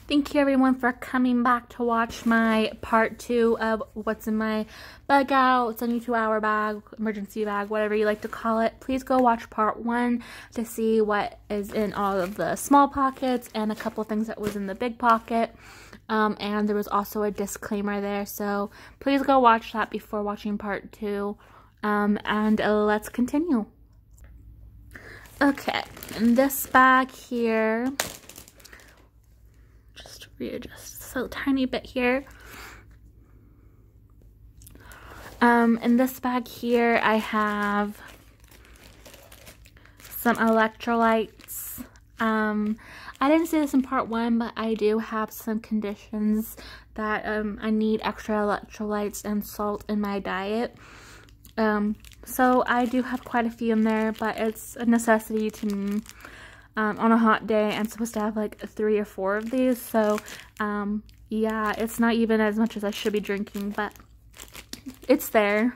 Thank you everyone for coming back to watch my part 2 of what's in my bug out, 72-hour bag, emergency bag, whatever you like to call it. Please go watch part 1 to see what is in all of the small pockets and a couple things that was in the big pocket. And there was also a disclaimer there, so please go watch that before watching part 2. And let's continue. Okay, in this bag here, just readjust so tiny bit here. In this bag here, I have some electrolytes. I didn't say this in part 1, but I do have some conditions that I need extra electrolytes and salt in my diet. So I do have quite a few in there, but it's a necessity to me. On a hot day, I'm supposed to have like 3 or 4 of these, so yeah, it's not even as much as I should be drinking, but it's there.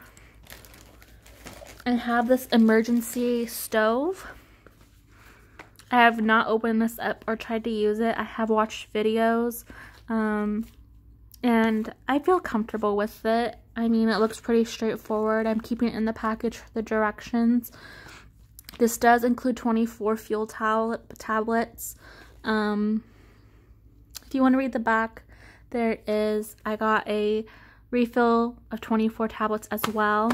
I have this emergency stove. I have not opened this up or tried to use it. I have watched videos, and I feel comfortable with it. I mean, it looks pretty straightforward. I'm keeping it in the package for the directions. This does include 24 fuel tablets. If you want to read the back, there is, I got a refill of 24 tablets as well.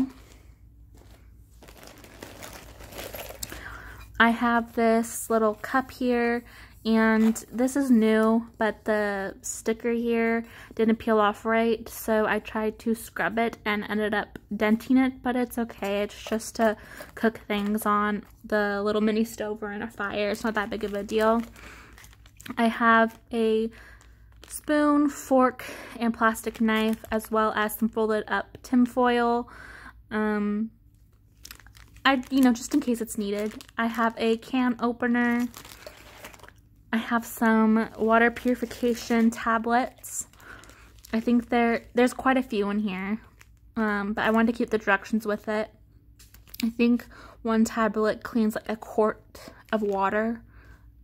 I have this little cup here, and this is new, but the sticker here didn't peel off right, so I tried to scrub it and ended up denting it, but it's okay. It's just to cook things on the little mini stove or in a fire. It's not that big of a deal. I have a spoon, fork, and plastic knife, as well as some folded up tin foil. Just in case it's needed. I have a can opener. I have some water purification tablets. I think there's quite a few in here, but I wanted to keep the directions with it. I think one tablet cleans like a quart of water,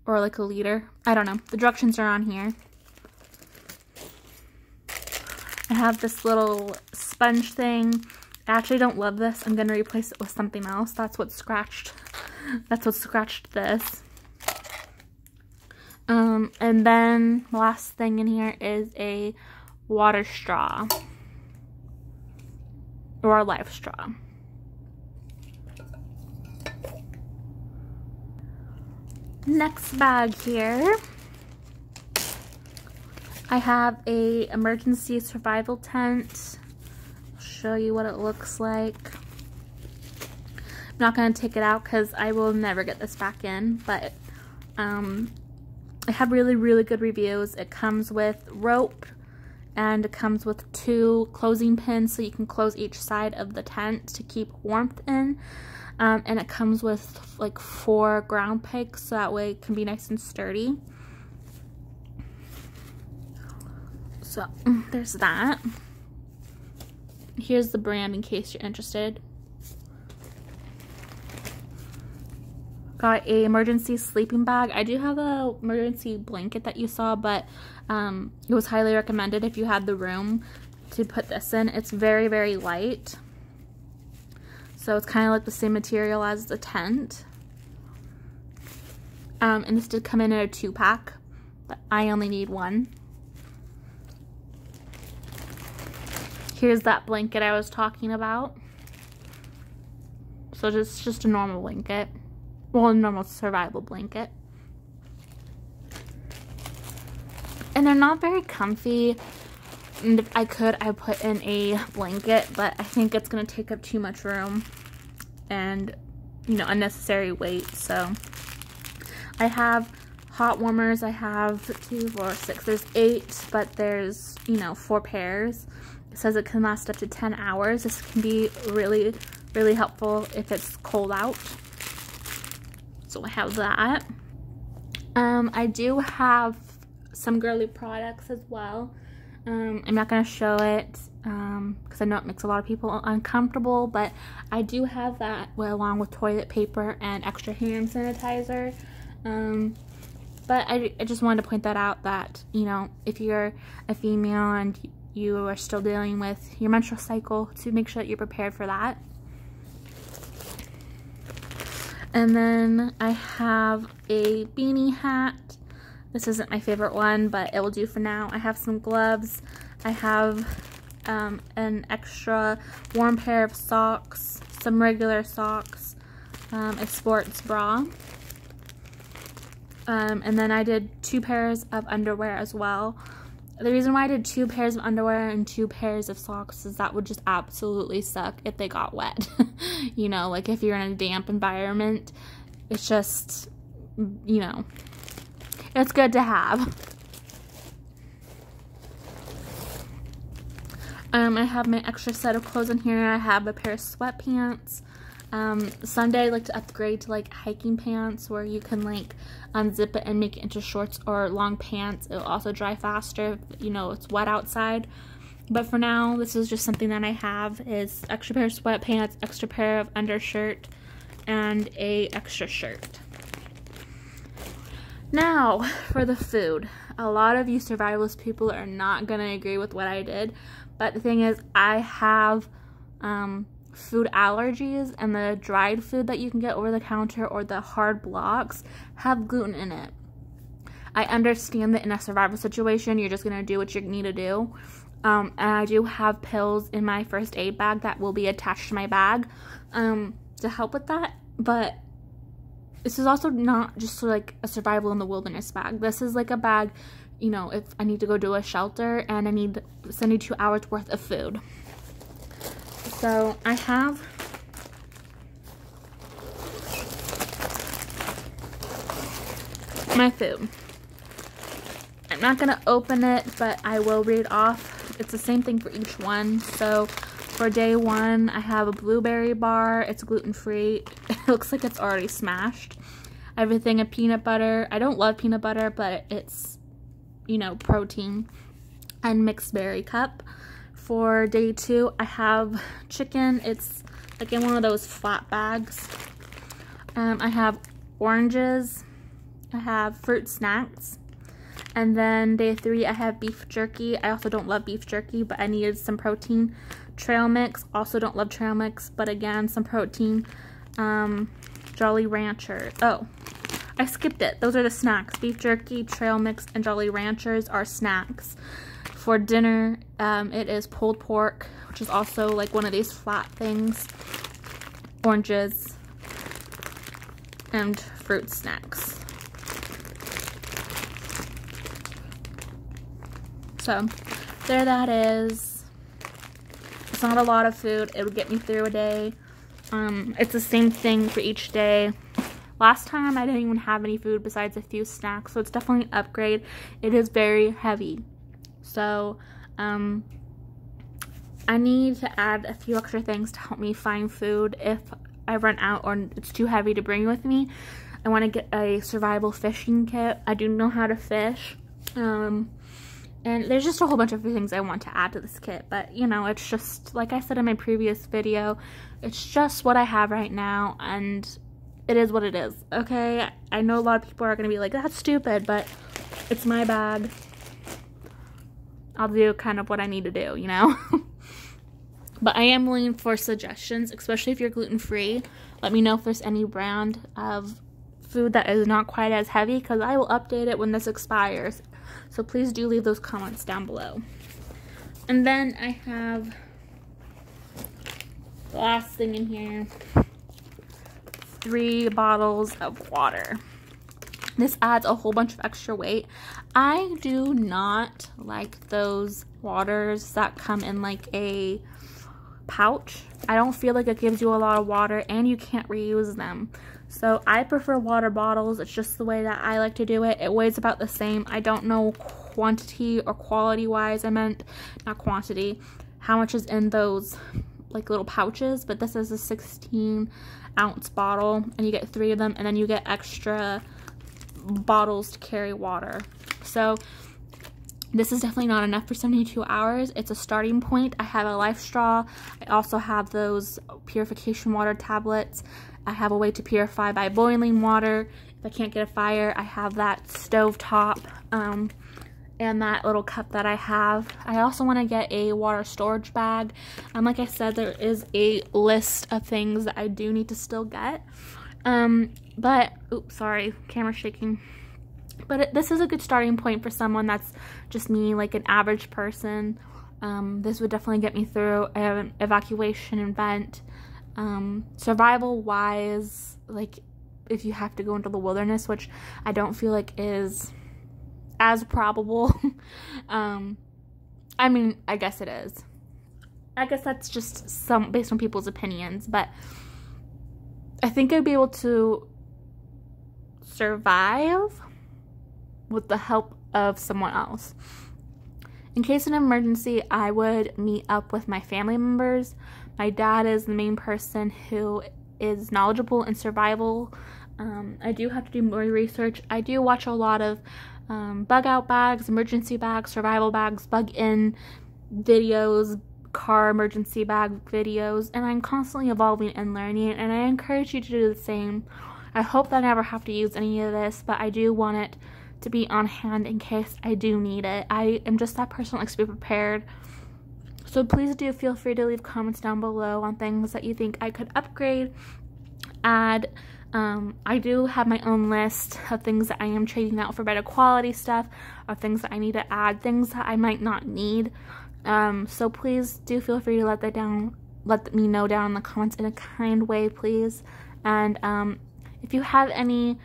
or like a liter. I don't know. The directions are on here. I have this little sponge thing. I actually don't love this. I'm going to replace it with something else. That's what scratched this. And then the last thing in here is a water straw, or a life straw. Next bag here, I have a emergency survival tent. I'll show you what it looks like. I'm not going to take it out because I will never get this back in, but I have really, really good reviews. It comes with rope, and it comes with 2 closing pins so you can close each side of the tent to keep warmth in. And it comes with like 4 ground pegs so that way it can be nice and sturdy. So there's that. Here's the brand in case you're interested. Got a emergency sleeping bag. I do have a emergency blanket that you saw, but it was highly recommended if you had the room to put this in. It's very, very light. So it's kind of like the same material as the tent. And this did come in a 2-pack, but I only need 1. Here's that blanket I was talking about. So it's just a normal blanket. Well, a normal survival blanket. And they're not very comfy. And if I could, I'd put in a blanket, but I think it's going to take up too much room and, unnecessary weight. So I have hot warmers. I have 2, 4, 6. There's 8, but there's, 4 pairs. It says it can last up to 10 hours. This can be really, really helpful if it's cold out. So I have that. I do have some girly products as well. I'm not going to show it because I know it makes a lot of people uncomfortable, but I do have that along with toilet paper and extra hand sanitizer. But I just wanted to point that out, that, you know, if you're a female and you are still dealing with your menstrual cycle, to make sure that you're prepared for that. And then I have a beanie hat. This isn't my favorite one, but it will do for now. I have some gloves. I have an extra warm pair of socks, some regular socks, a sports bra. And then I did 2 pairs of underwear as well. The reason why I did 2 pairs of underwear and 2 pairs of socks is that would just absolutely suck if they got wet. You know, like if you're in a damp environment, it's just, you know, it's good to have. I have my extra set of clothes in here. I have a pair of sweatpants. Someday I'd like to upgrade to like hiking pants, where you can like unzip it and make it into shorts or long pants. It'll also dry faster if, you know, it's wet outside. But for now, this is just something that I have, is extra pair of sweatpants, extra pair of undershirt, and a extra shirt. Now for the food. A lot of you survivalist people are not gonna agree with what I did, but the thing is, I have food allergies, and the dried food that you can get over the counter or the hard blocks have gluten in it. I understand that in a survival situation, you're just gonna do what you need to do. And I do have pills in my first aid bag that will be attached to my bag to help with that. But this is also not just like a survival in the wilderness bag. This is like a bag, you know, if I need to go to a shelter and I need 72 hours worth of food. So I have my food. I'm not going to open it, but I will read off. It's the same thing for each one. So for day 1, I have a blueberry bar. It's gluten-free. It looks like it's already smashed. Everything of peanut butter. I don't love peanut butter, but it's, you know, protein. And mixed berry cup. For day 2, I have chicken. It's like in one of those flat bags. I have oranges. I have fruit snacks. And then day 3, I have beef jerky. I also don't love beef jerky, but I needed some protein. Trail mix. Also don't love trail mix, but again, some protein. Jolly Rancher. Oh, I skipped it. Those are the snacks. Beef jerky, trail mix, and Jolly Ranchers are snacks. For dinner, it is pulled pork, which is also like one of these flat things, oranges, and fruit snacks. So there that is. It's not a lot of food. It would get me through a day. It's the same thing for each day. Last time I didn't even have any food besides a few snacks, so it's definitely an upgrade. It is very heavy. So, I need to add a few extra things to help me find food if I run out or it's too heavy to bring with me. I want to get a survival fishing kit. I do know how to fish. And there's just a whole bunch of things I want to add to this kit. But, you know, it's just, like I said in my previous video, it's just what I have right now. And it is what it is, okay? I know a lot of people are going to be like, that's stupid, but it's my bag. I'll do kind of what I need to do, you know? But I am willing for suggestions, especially if you're gluten-free. Let me know if there's any brand of food that is not quite as heavy, because I will update it when this expires. So please do leave those comments down below. And then I have the last thing in here. 3 bottles of water. This adds a whole bunch of extra weight. I do not like those waters that come in like a pouch. I don't feel like it gives you a lot of water, and you can't reuse them. So I prefer water bottles. It's just the way that I like to do it. It weighs about the same. I don't know quantity or quality wise. I meant not quantity. How much is in those like little pouches, but this is a 16-ounce bottle, and you get 3 of them, and then you get extra bottles to carry water. So this is definitely not enough for 72 hours. It's a starting point. I have a Life Straw. I also have those purification water tablets. I have a way to purify by boiling water. If I can't get a fire, I have that stove top and that little cup that I have. I also want to get a water storage bag. Like I said, there is a list of things that I do need to still get. But, oops, sorry, camera shaking. But this is a good starting point for someone that's just me, like an average person. This would definitely get me through an evacuation event. Survival wise, like if you have to go into the wilderness, which I don't feel like is as probable. I mean, I guess it is. I guess that's just based on people's opinions, but I think I'd be able to survive with the help of someone else. In case of an emergency, I would meet up with my family members. My dad is the main person who is knowledgeable in survival. I do have to do more research. I do watch a lot of bug out bags, emergency bags, survival bags, bug in videos, car emergency bag videos, and I'm constantly evolving and learning, and I encourage you to do the same. I hope that I never have to use any of this, but I do want it to be on hand in case I do need it. I am just that person that likes to be prepared. So please do feel free to leave comments down below on things that you think I could upgrade, add. I do have my own list of things that I am trading out for better quality stuff, or things that I need to add, things that I might not need. So please do feel free to let me know down in the comments in a kind way, please. And if you have any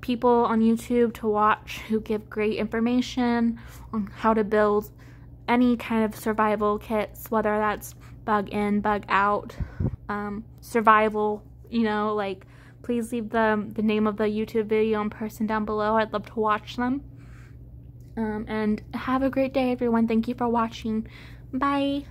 people on YouTube to watch who give great information on how to build any kind of survival kits, whether that's bug in, bug out, survival, you know, like, please leave the name of the YouTube video and person down below. I'd love to watch them. And have a great day, everyone. Thank you for watching. Bye.